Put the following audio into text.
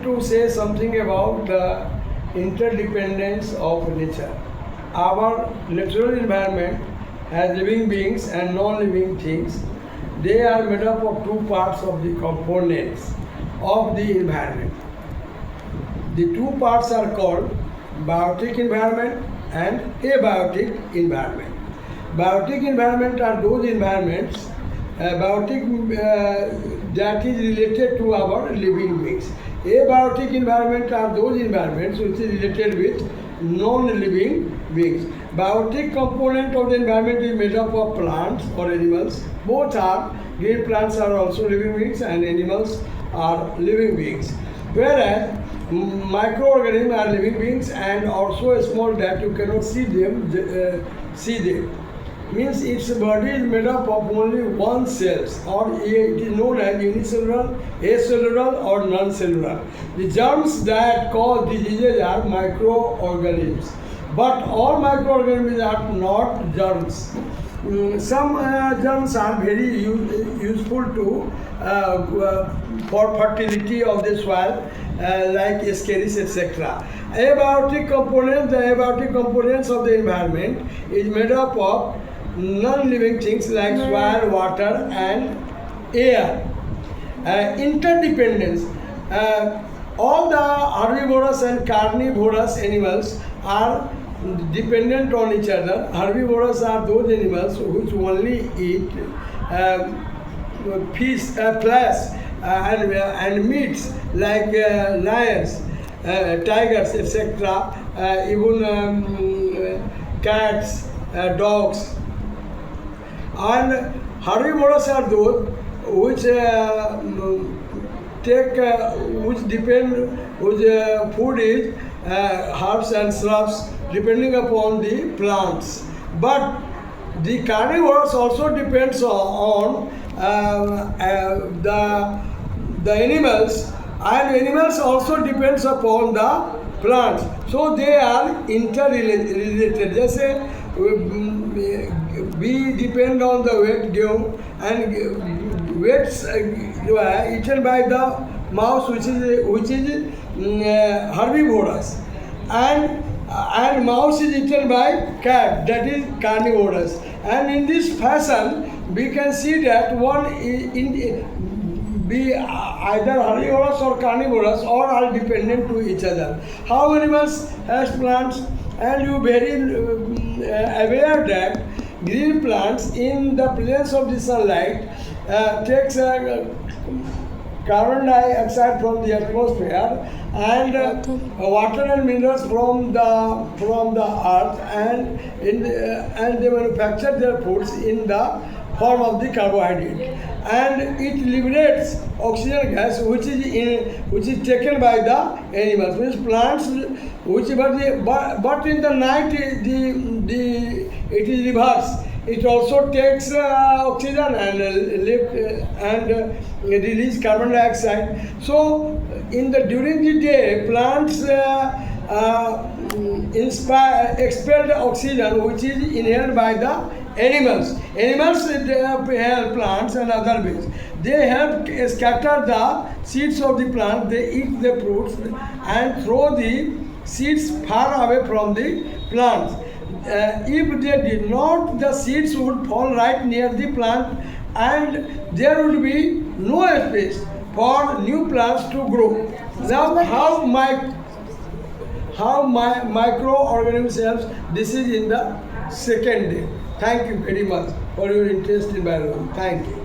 to say something about the interdependence of nature. Our natural environment has living beings and non-living things. They are made up of two parts of the components of the environment. The two parts are called biotic environment and abiotic environment. Biotic environment are those environments that is related to our living beings. Abiotic environment are those environments which is related with non-living beings. Biotic component of the environment is made up of plants or animals. Both are, green plants are also living beings and animals are living beings. Whereas microorganisms are living beings and also small that you cannot see them. Means its body is made up of only one cells, or it is known as unicellular, acellular or non-cellular. The germs that cause diseases are microorganisms, but all microorganisms are not germs. Some germs are very useful to for fertility of the soil, like Ascaris, etc. Abiotic components of the environment is made up of non-living things like soil, water and air. Interdependence. All the herbivorous and carnivorous animals are dependent on each other. Herbivorous are those animals which only eat flesh and meats like lions, tigers, etc. Even cats, dogs. And herbivorous are those which whose food is herbs and shrubs depending upon the plants. But the carnivores also depends on the animals, and animals also depends upon the plants. So they are interrelated. जैसे we depend on the wet गेहूँ and wets जो है eaten by the mouse which is herbivorous, and mouse is eaten by cat, that is carnivorous. And in this fashion we can see that one be either herbivorous or carnivorous, or are dependent to each other. How animals has plants, and you very aware that green plants in the presence of the sunlight takes carbon dioxide from the atmosphere and water and minerals from the earth, and they manufacture their foods in the form of the carbohydrate, and it liberates oxygen gas which is taken by the animals. Means plants but in the night it is reverse. It also takes oxygen and release carbon dioxide. So during the day, plants expel the oxygen which is inhaled by the animals. Animals help plants and other beings. They help scatter the seeds of the plant. They eat the fruits and throw the seeds far away from the plants. If they did not, the seeds would fall right near the plant, and there would be no space for new plants to grow. Now, how microorganisms helps? This is in the second day. Thank you very much for your interest in biology. Thank you.